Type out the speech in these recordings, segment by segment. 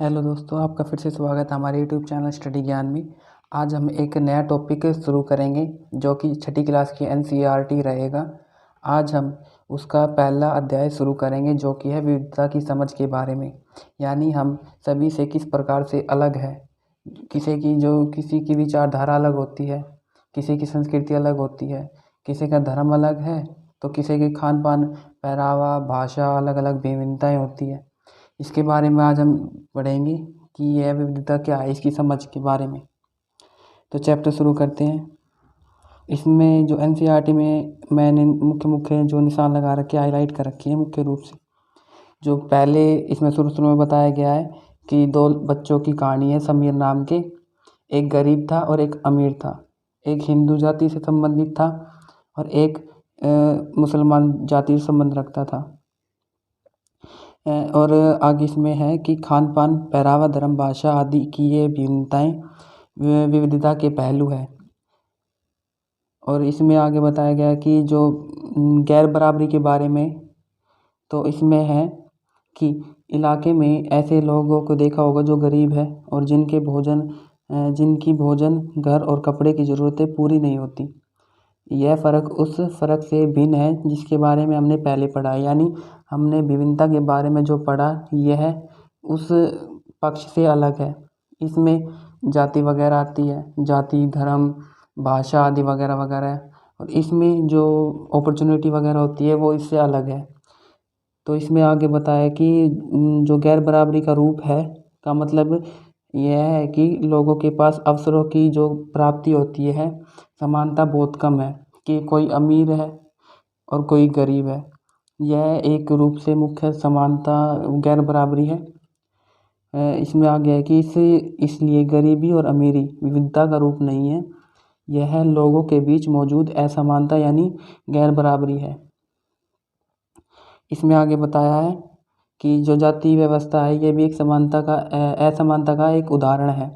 Hello दोस्तों, आपका फिर से स्वागत है हमारे यूट्यूब चैनल स्टडी ज्ञान में। आज हम एक नया टॉपिक शुरू करेंगे जो कि छठी क्लास की एनसीईआरटी रहेगा। आज हम उसका पहला अध्याय शुरू करेंगे जो कि है विविधता की समझ के बारे में। यानी हम सभी से किस प्रकार से अलग है। किसी की विचारधारा अलग होती है, किसी की संस्कृति अलग होती है, किसी का धर्म अलग है, तो किसी के खान पान, पहनावा, भाषा अलग अलग विभिन्नताएँ होती है। इसके बारे में आज हम पढ़ेंगे कि यह विविधता क्या है, इसकी समझ के बारे में। तो चैप्टर शुरू करते हैं। इसमें जो एनसीईआरटी में मैंने मुख्य मुख्य जो निशान लगा रखे, हाईलाइट कर रखे हैं मुख्य रूप से। जो पहले इसमें शुरू में बताया गया है कि दो बच्चों की कहानी है समीर नाम के। एक गरीब था और एक अमीर था। एक हिंदू जाति से संबंधित था और एक मुसलमान जाति से संबंध रखता था। और आगे इसमें है कि खान पान, पहनावा, धर्म, भाषा आदि की ये भिन्नताएँ विविधता के पहलू है। और इसमें आगे बताया गया कि जो गैर बराबरी के बारे में, तो इसमें है कि इलाके में ऐसे लोगों को देखा होगा जो गरीब है और जिनकी भोजन, घर और कपड़े की ज़रूरतें पूरी नहीं होती। यह फ़र्क उस फ़र्क से भिन्न है जिसके बारे में हमने पहले पढ़ा है। यानी हमने विभिन्नता के बारे में जो पढ़ा, यह उस पक्ष से अलग है। इसमें जाति वगैरह आती है, जाति, धर्म, भाषा आदि वगैरह वगैरह। और इसमें जो अपॉर्चुनिटी वगैरह होती है वो इससे अलग है। तो इसमें आगे बताया कि जो गैर बराबरी का रूप है का मतलब यह है कि लोगों के पास अवसरों की जो प्राप्ति होती है, समानता बहुत कम है कि कोई अमीर है और कोई गरीब है। यह एक रूप से मुख्य समानता गैर बराबरी है। इसमें आ गया है कि इसलिए गरीबी और अमीरी विविधता का रूप नहीं है, यह लोगों के बीच मौजूद असमानता यानी गैर बराबरी है। इसमें आगे बताया है कि जो जाति व्यवस्था है ये भी एक असमानता का एक उदाहरण है।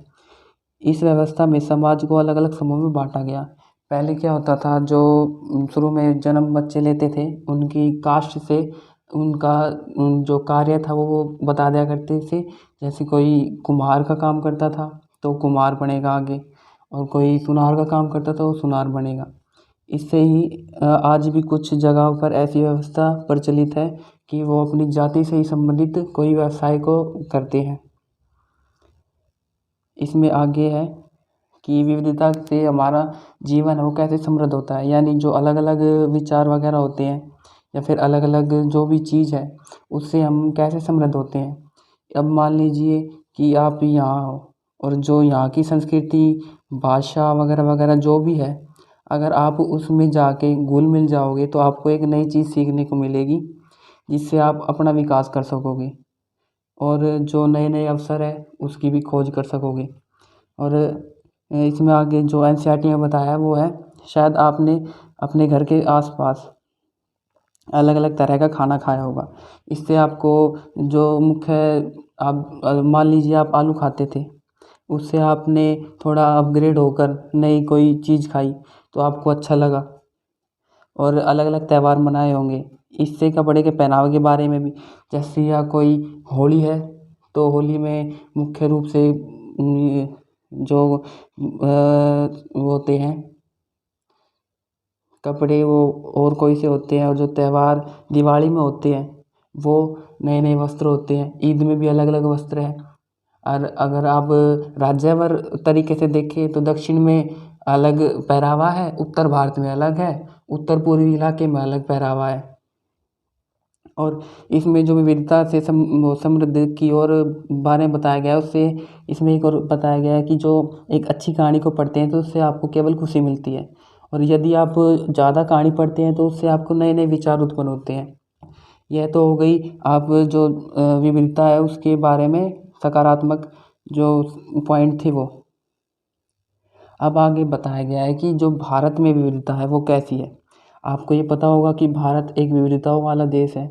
इस व्यवस्था में समाज को अलग अलग समूह में बांटा गया। पहले क्या होता था, जो शुरू में जन्म बच्चे लेते थे उनकी कास्ट से उनका जो कार्य था वो बता दिया करते थे। जैसे कोई कुम्हार का काम करता था तो कुम्हार बनेगा आगे, और कोई सुनार का काम करता था वो सुनार बनेगा। इससे ही आज भी कुछ जगहों पर ऐसी व्यवस्था प्रचलित है कि वो अपनी जाति से ही संबंधित कोई व्यवसाय को करते हैं। इसमें आगे है कि विविधता से हमारा जीवन है वो कैसे समृद्ध होता है। यानी जो अलग अलग विचार वगैरह होते हैं या फिर अलग अलग जो भी चीज़ है उससे हम कैसे समृद्ध होते हैं। अब मान लीजिए कि आप यहाँ हो और जो यहाँ की संस्कृति, भाषा वगैरह वगैरह जो भी है, अगर आप उसमें जाके घुल मिल जाओगे तो आपको एक नई चीज़ सीखने को मिलेगी जिससे आप अपना विकास कर सकोगे और जो नए नए अवसर है उसकी भी खोज कर सकोगे। और इसमें आगे जो एनसीईआरटी में बताया है वो है, शायद आपने अपने घर के आसपास अलग अलग तरह का खाना खाया होगा। इससे आपको जो मुख्य, आप मान लीजिए आप आलू खाते थे, उससे आपने थोड़ा अपग्रेड होकर नई कोई चीज़ खाई तो आपको अच्छा लगा। और अलग अलग त्यौहार मनाए होंगे। इससे कपड़े के पहनावे के बारे में भी, जैसे या कोई होली है तो होली में मुख्य रूप से जो वो होते हैं कपड़े वो और कोई से होते हैं, और जो त्यौहार दिवाली में होते हैं वो नए नए वस्त्र होते हैं। ईद में भी अलग अलग वस्त्र हैं। और अगर आप राज्यवार तरीके से देखें तो दक्षिण में अलग पहनावा है, उत्तर भारत में अलग है, उत्तर पूर्वी इलाके में अलग पहनावा है। और इसमें जो विविधता से समृद्ध की ओर बारे में बताया गया है, उससे इसमें एक और बताया गया है कि जो एक अच्छी कहानी को पढ़ते हैं तो उससे आपको केवल खुशी मिलती है, और यदि आप ज़्यादा कहानी पढ़ते हैं तो उससे आपको नए नए विचार उत्पन्न होते हैं। यह तो हो गई आप जो विविधता है उसके बारे में सकारात्मक जो पॉइंट थे वो। अब आगे बताया गया है कि जो भारत में विविधता है वो कैसी है। आपको ये पता होगा कि भारत एक विविधताओं वाला देश है।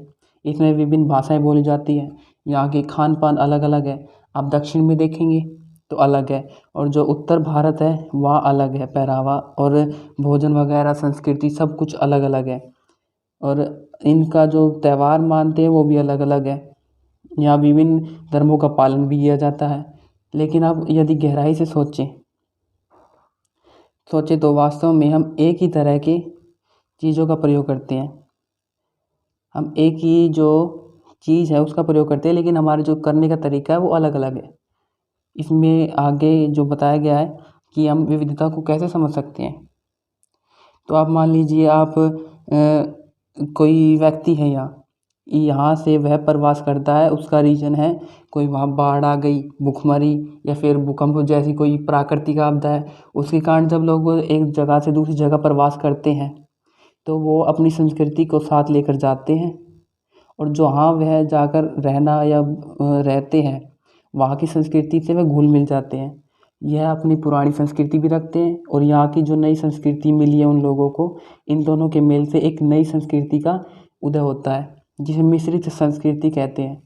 इसमें विभिन्न भाषाएं बोली जाती हैं। यहाँ के खान पान अलग अलग है। आप दक्षिण में देखेंगे तो अलग है, और जो उत्तर भारत है वहाँ अलग है पहनावा और भोजन वगैरह, संस्कृति सब कुछ अलग अलग है। और इनका जो त्यौहार मानते हैं वो भी अलग अलग है। यहाँ विभिन्न धर्मों का पालन भी किया जाता है। लेकिन अब यदि गहराई से सोचें तो वास्तव में हम एक ही तरह की चीज़ों का प्रयोग करते हैं। हम एक ही जो चीज़ है उसका प्रयोग करते हैं, लेकिन हमारे जो करने का तरीका है वो अलग अलग है। इसमें आगे जो बताया गया है कि हम विविधता को कैसे समझ सकते हैं। तो आप मान लीजिए आप कोई व्यक्ति है यहाँ से वह प्रवास करता है, उसका रीजन है कोई वहाँ बाढ़ आ गई, भूखमरी या फिर भूकंप जैसी कोई प्राकृतिक आपदा है, उसके कारण जब लोग एक जगह से दूसरी जगह प्रवास करते हैं तो वो अपनी संस्कृति को साथ लेकर जाते हैं, और जहाँ वह जाकर रहना या रहते हैं वहाँ की संस्कृति से वह घुल मिल जाते हैं। यह अपनी पुरानी संस्कृति भी रखते हैं और यहाँ की जो नई संस्कृति मिली है उन लोगों को, इन दोनों के मेल से एक नई संस्कृति का उदय होता है, जिसे मिश्रित संस्कृति कहते हैं।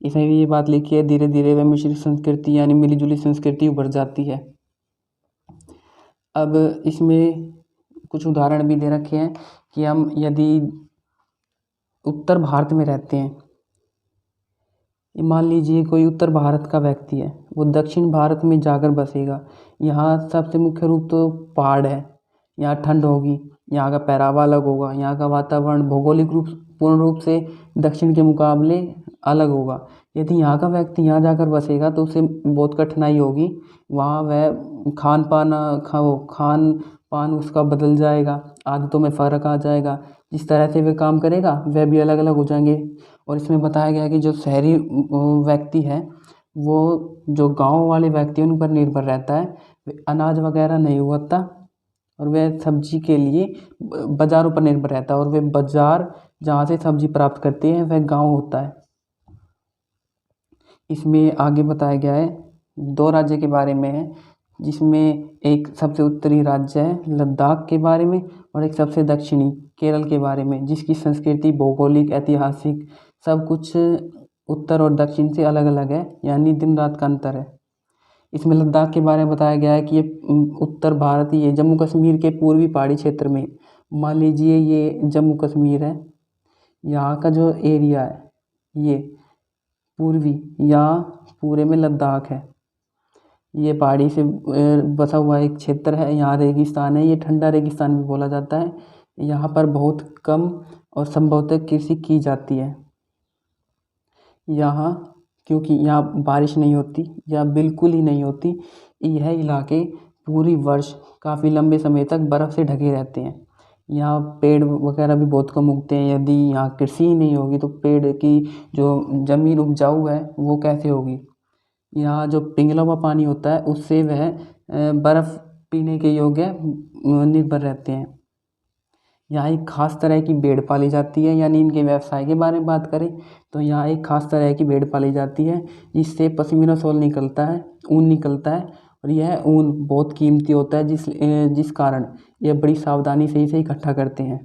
इसमें भी ये बात लिखी है, धीरे धीरे वह मिश्रित संस्कृति यानी मिली जुली संस्कृति उभर जाती है। अब इसमें कुछ उदाहरण भी दे रखे हैं कि हम यदि उत्तर भारत में रहते हैं, मान लीजिए कोई उत्तर भारत का व्यक्ति है, वो दक्षिण भारत में जाकर बसेगा। यहाँ सबसे मुख्य रूप तो पहाड़ है, यहाँ ठंड होगी, यहाँ का पहनावा अलग होगा, यहाँ का वातावरण भौगोलिक रूप पूर्ण रूप से दक्षिण के मुकाबले अलग होगा। यदि यहाँ का व्यक्ति यहाँ जाकर बसेगा तो उसे बहुत कठिनाई होगी, वहाँ वह खान पान उसका बदल जाएगा, आदतों में फ़र्क आ जाएगा, जिस तरह से वह काम करेगा वह भी अलग अलग हो जाएंगे। और इसमें बताया गया है कि जो शहरी व्यक्ति है वो जो गांव वाले व्यक्ति हैं उन पर निर्भर रहता है, अनाज वगैरह नहीं उगाता और वह सब्जी के लिए बाज़ारों पर निर्भर रहता है, और वह बाज़ार जहाँ से सब्जी प्राप्त करते हैं वह गांव होता है। इसमें आगे बताया गया है 2 राज्य के बारे में है, जिसमें एक सबसे उत्तरी राज्य है लद्दाख के बारे में और एक सबसे दक्षिणी केरल के बारे में, जिसकी संस्कृति भौगोलिक ऐतिहासिक सब कुछ उत्तर और दक्षिण से अलग अलग है, यानी दिन रात का अंतर है। इसमें लद्दाख के बारे में बताया गया है कि ये उत्तर भारत, ये जम्मू कश्मीर के पूर्वी पहाड़ी क्षेत्र में, मान लीजिए ये जम्मू कश्मीर है, यहाँ का जो एरिया है ये पूर्वी या पूरे में लद्दाख है, ये पहाड़ी से बसा हुआ एक क्षेत्र है। यहाँ रेगिस्तान है, ये ठंडा रेगिस्तान भी बोला जाता है। यहाँ पर बहुत कम और संभवतः कृषि की जाती है। यहाँ क्योंकि यहाँ बारिश नहीं होती या बिल्कुल ही नहीं होती, यह इलाके पूरी वर्ष काफ़ी लंबे समय तक बर्फ़ से ढके रहते हैं। यहाँ पेड़ वगैरह भी बहुत कम उगते हैं। यदि यहाँ कृषि ही नहीं होगी तो पेड़ की जो ज़मीन उपजाऊ है वो कैसे होगी। यहाँ जो पिघला हुआ पानी होता है उससे वह बर्फ़ पीने के योग्य निर्भर रहते हैं। यहाँ एक ख़ास तरह की भेड़ पाली जाती है, यानी इनके व्यवसाय के बारे में बात करें तो यहाँ एक ख़ास तरह की भेड़ पाली जाती है जिससे पश्मीना शॉल निकलता है, ऊन निकलता है, और यह ऊन बहुत कीमती होता है, जिस कारण यह बड़ी सावधानी से इसे इकट्ठा करते हैं।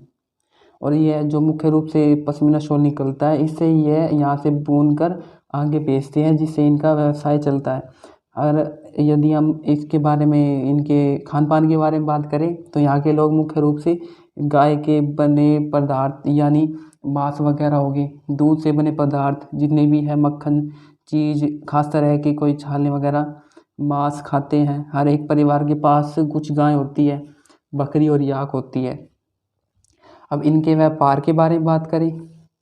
और यह जो मुख्य रूप से पश्मीना शॉल निकलता है इससे यह यहाँ से बुन कर आगे बेचते हैं, जिससे इनका व्यवसाय चलता है। और यदि हम इसके बारे में, इनके खान पान के बारे में बात करें तो यहाँ के लोग मुख्य रूप से गाय के बने पदार्थ यानी मांस वगैरह हो गए, दूध से बने पदार्थ जितने भी है, मक्खन चीज़, खास तरह की कोई छाले वगैरह, मांस खाते हैं। हर एक परिवार के पास कुछ गाय होती है, बकरी और याक होती है। अब इनके व्यापार के बारे में बात करें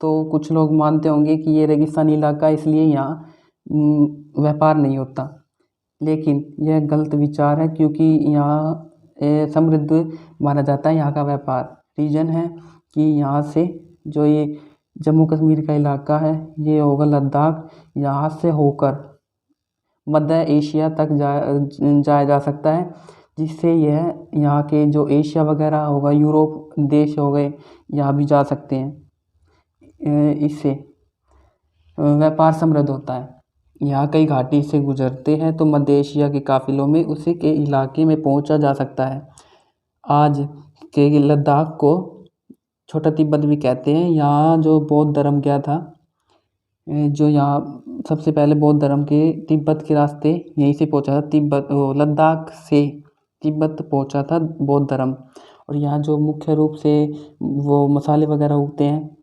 तो कुछ लोग मानते होंगे कि ये रेगिस्तानी इलाका इसलिए यहाँ व्यापार नहीं होता, लेकिन यह गलत विचार है, क्योंकि यहाँ समृद्ध माना जाता है यहाँ का व्यापार। रीज़न है कि यहाँ से जो ये जम्मू कश्मीर का इलाका है ये होगा लद्दाख, यहाँ से होकर मध्य एशिया तक जाया जा सकता है, जिससे यह यहाँ के जो एशिया वगैरह होगा, यूरोप देश हो गए, यहाँ भी जा सकते हैं। इससे व्यापार समृद्ध होता है। यहाँ कई घाटी से गुजरते हैं तो मध्य एशिया के काफ़िलों में उसी के इलाके में पहुँचा जा सकता है। आज के लद्दाख को छोटा तिब्बत भी कहते हैं। यहाँ जो बौद्ध धर्म गया था, जो यहाँ सबसे पहले बौद्ध धर्म के तिब्बत के रास्ते यहीं से पहुँचा था, लद्दाख से तिब्बत पहुँचा था बौद्ध धर्म। और यहाँ जो मुख्य रूप से वो मसाले वगैरह उगते हैं,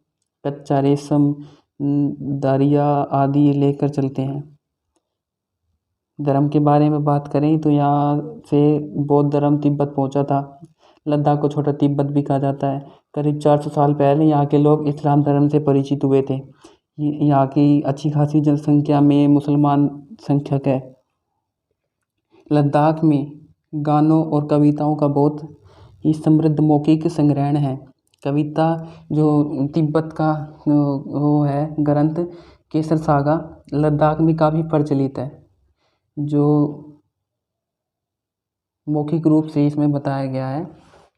कच्चा रेशम, दरिया आदि लेकर चलते हैं। धर्म के बारे में बात करें तो यहाँ से बौद्ध धर्म तिब्बत पहुँचा था। लद्दाख को छोटा तिब्बत भी कहा जाता है। करीब 400 साल पहले यहाँ के लोग इस्लाम धर्म से परिचित हुए थे। यहाँ की अच्छी खासी जनसंख्या में मुसलमान संख्यक है। लद्दाख में गानों और कविताओं का बहुत ही समृद्ध मौखिक संग्रहण है। कविता जो तिब्बत का वो है ग्रंथ केसर सागा लद्दाख में काफ़ी प्रचलित है। जो मौखिक रूप से इसमें बताया गया है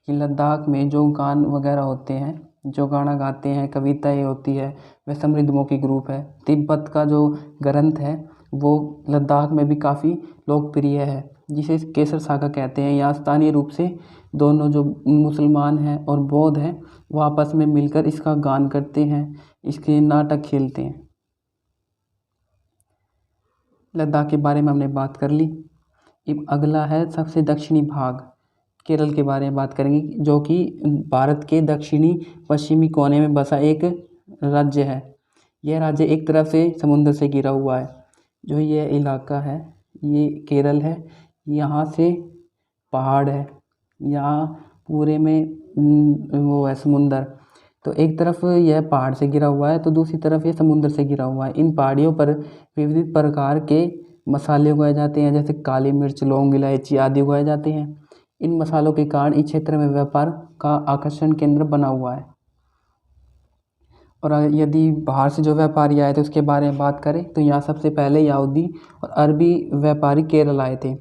कि लद्दाख में जो गान वगैरह होते हैं, जो गाना गाते हैं, कविताएँ होती है, वह समृद्ध मौखिक रूप है। तिब्बत का जो ग्रंथ है वो लद्दाख में भी काफ़ी लोकप्रिय है, जिसे केसर सागा कहते हैं। यहाँ स्थानीय रूप से दोनों जो मुसलमान हैं और बौद्ध हैं वो आपस में मिलकर इसका गान करते हैं, इसके नाटक खेलते हैं। लद्दाख के बारे में हमने बात कर ली। अब अगला है सबसे दक्षिणी भाग, केरल के बारे में बात करेंगे, जो कि भारत के दक्षिणी पश्चिमी कोने में बसा एक राज्य है। यह राज्य एक तरफ से समुद्र से घिरा हुआ है। जो यह इलाका है ये केरल है। यहाँ से पहाड़ है, यहाँ पूरे में वो है समुंदर। तो एक तरफ यह पहाड़ से घिरा हुआ है तो दूसरी तरफ ये समुद्र से घिरा हुआ है। इन पहाड़ियों पर विविध प्रकार के मसाले उगाए जाते हैं, जैसे काली मिर्च, लौंग, इलायची आदि उगाए जाते हैं। इन मसालों के कारण इस क्षेत्र में व्यापार का आकर्षण केंद्र बना हुआ है। और यदि बाहर से जो व्यापारी आए थे उसके बारे में बात करें तो यहाँ सबसे पहले यहूदी और अरबी व्यापारी केरल आए थे।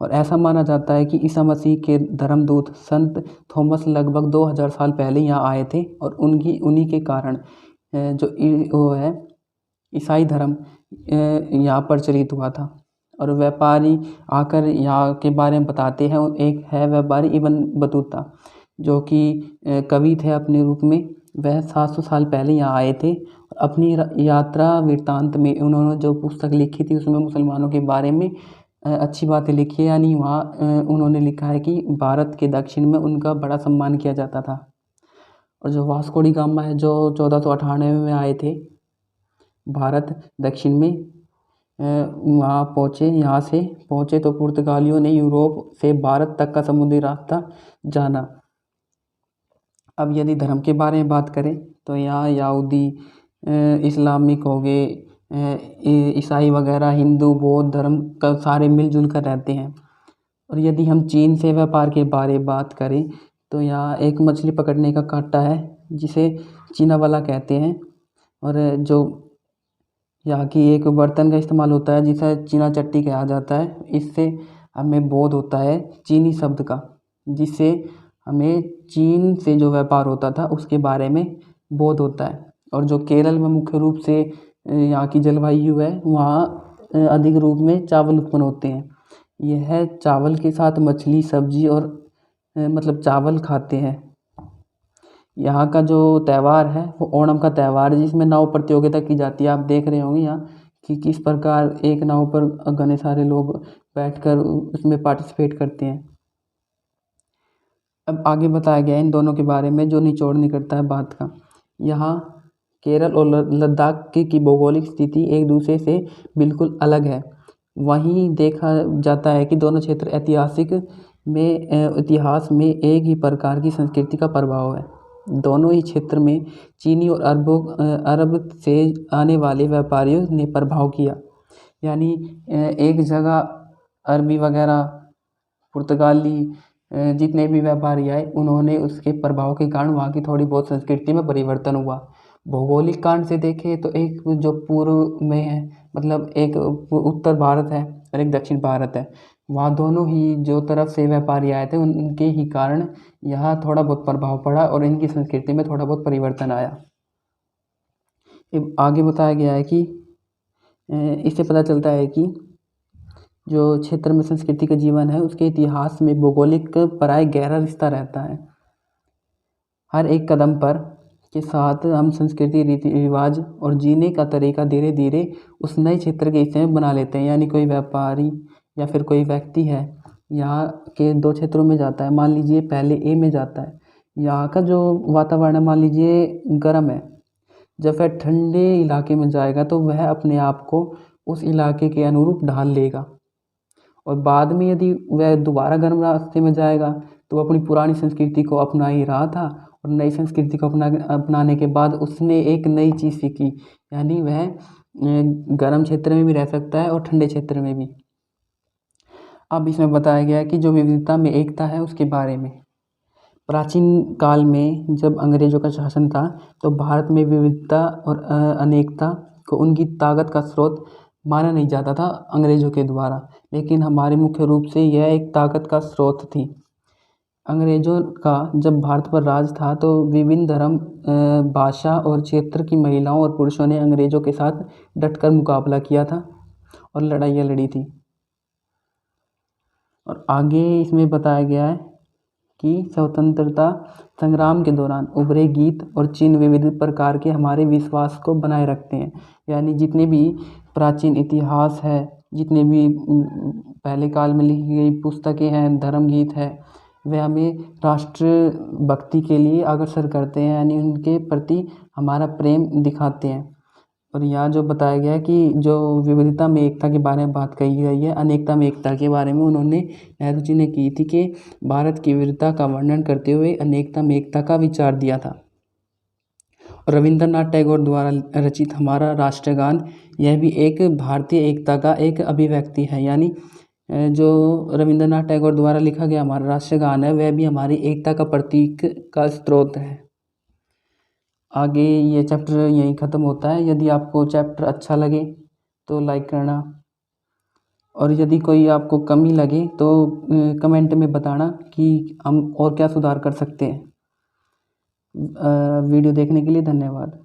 और ऐसा माना जाता है कि ईसा मसीह के धर्मदूत संत थॉमस लगभग 2000 साल पहले यहाँ आए थे और उन्हीं के कारण वो है ईसाई धर्म यहाँ प्रचलित हुआ था। और व्यापारी आकर यहाँ के बारे में बताते हैं। एक है व्यापारी इब्न बतूता, जो कि कवि थे अपने रूप में। वह 700 साल पहले यहाँ आए थे। अपनी यात्रा वृत्तांत में उन्होंने जो पुस्तक लिखी थी उसमें मुसलमानों के बारे में अच्छी बातें लिखी है। यानी वहाँ उन्होंने लिखा है कि भारत के दक्षिण में उनका बड़ा सम्मान किया जाता था। और जो वास्को डी गामा है जो 1498 में आए थे भारत दक्षिण में, वहाँ पहुँचे, यहाँ से पहुँचे तो पुर्तगालियों ने यूरोप से भारत तक का समुद्री रास्ता जाना। अब यदि धर्म के बारे में बात करें तो यहाँ यहूदी, इस्लामिक हो गए, ईसाई वगैरह, हिंदू, बौद्ध धर्म का सारे मिलजुल कर रहते हैं। और यदि हम चीन से व्यापार के बारे में बात करें तो यहाँ एक मछली पकड़ने का कांटा है जिसे चीना वाला कहते हैं। और जो यहाँ की एक बर्तन का इस्तेमाल होता है जिसे चीना चट्टी कहा जाता है। इससे हमें बोध होता है चीनी शब्द का, जिससे हमें चीन से जो व्यापार होता था उसके बारे में बोध होता है। और जो केरल में मुख्य रूप से यहाँ की जलवायु है वहाँ अधिक रूप में चावल उत्पन्न होते हैं। यह चावल के साथ मछली, सब्जी और मतलब चावल खाते हैं। यहाँ का जो त्यौहार है वो ओणम का त्यौहार है, जिसमें नाव प्रतियोगिता की जाती है। आप देख रहे होंगे यहाँ कि किस प्रकार एक नाव पर घने सारे लोग बैठकर उसमें पार्टिसिपेट करते हैं। अब आगे बताया गया है इन दोनों के बारे में जो निचोड़ निकलता है बात का। यहाँ केरल और लद्दाख की भौगोलिक स्थिति एक दूसरे से बिल्कुल अलग है। वहीं देखा जाता है कि दोनों क्षेत्र इतिहास में एक ही प्रकार की संस्कृति का प्रभाव है। दोनों ही क्षेत्र में चीनी और अरब से आने वाले व्यापारियों ने प्रभाव किया। यानी एक जगह अरबी वगैरह, पुर्तगाली जितने भी व्यापारी आए उन्होंने उसके प्रभाव के कारण वहाँ की थोड़ी बहुत संस्कृति में परिवर्तन हुआ। भौगोलिक कारण से देखें तो एक जो पूर्व में है, मतलब एक उत्तर भारत है और एक दक्षिण भारत है। वहाँ दोनों ही जो तरफ से व्यापारी आए थे उनके ही कारण यहाँ थोड़ा बहुत प्रभाव पड़ा और इनकी संस्कृति में थोड़ा बहुत परिवर्तन आया। आगे बताया गया है कि इससे पता चलता है कि जो क्षेत्र में संस्कृति का जीवन है उसके इतिहास में भौगोलिक प्राय गहरा रिश्ता रहता है। हर एक कदम पर के साथ हम संस्कृति, रीति रिवाज और जीने का तरीका धीरे धीरे उस नए क्षेत्र के हिस्से में बना लेते हैं। यानी कोई व्यापारी या फिर कोई व्यक्ति है यहाँ के 2 क्षेत्रों में जाता है। मान लीजिए पहले ए में जाता है, यहाँ का जो वातावरण है मान लीजिए गर्म है, जब वह ठंडे इलाके में जाएगा तो वह अपने आप को उस इलाके के अनुरूप ढाल लेगा, और बाद में यदि वह दोबारा गर्म रास्ते में जाएगा तो वो अपनी पुरानी संस्कृति को अपना ही रहा था, और नई संस्कृति को अपनाने के बाद उसने एक नई चीज़ सीखी, यानी वह गर्म क्षेत्र में भी रह सकता है और ठंडे क्षेत्र में भी। अब इसमें बताया गया है कि जो विविधता में एकता है उसके बारे में। प्राचीन काल में जब अंग्रेजों का शासन था तो भारत में विविधता और अनेकता को उनकी ताकत का स्रोत माना नहीं जाता था अंग्रेजों के द्वारा, लेकिन हमारे मुख्य रूप से यह एक ताकत का स्रोत थी। अंग्रेजों का जब भारत पर राज था तो विभिन्न धर्म, भाषा और क्षेत्र की महिलाओं और पुरुषों ने अंग्रेजों के साथ डटकर मुकाबला किया था और लड़ाइयाँ लड़ी थी। और आगे इसमें बताया गया है कि स्वतंत्रता संग्राम के दौरान उभरे गीत और चिन्ह विविध प्रकार के हमारे विश्वास को बनाए रखते हैं, यानी जितने भी प्राचीन इतिहास है, जितने भी पहले काल में लिखी गई पुस्तकें हैं, धर्म गीत है, वे हमें राष्ट्र भक्ति के लिए अग्रसर करते हैं, यानी उनके प्रति हमारा प्रेम दिखाते हैं। और यहाँ जो बताया गया है कि जो विविधता में एकता के बारे में बात कही गई है, अनेकता में एकता के बारे में उन्होंने नेहरू जी ने की थी कि भारत की विविधता का वर्णन करते हुए अनेकता में एकता का विचार दिया था। और रविंद्रनाथ टैगोर द्वारा रचित हमारा राष्ट्रगान, यह भी एक भारतीय एकता का एक अभिव्यक्ति है, यानी जो रविंद्रनाथ टैगोर द्वारा लिखा गया हमारा राष्ट्रगान है वह भी हमारी एकता का प्रतीक का स्रोत है। आगे ये चैप्टर यहीं ख़त्म होता है। यदि आपको चैप्टर अच्छा लगे तो लाइक करना, और यदि कोई आपको कमी लगे तो कमेंट में बताना कि हम और क्या सुधार कर सकते हैं। वीडियो देखने के लिए धन्यवाद।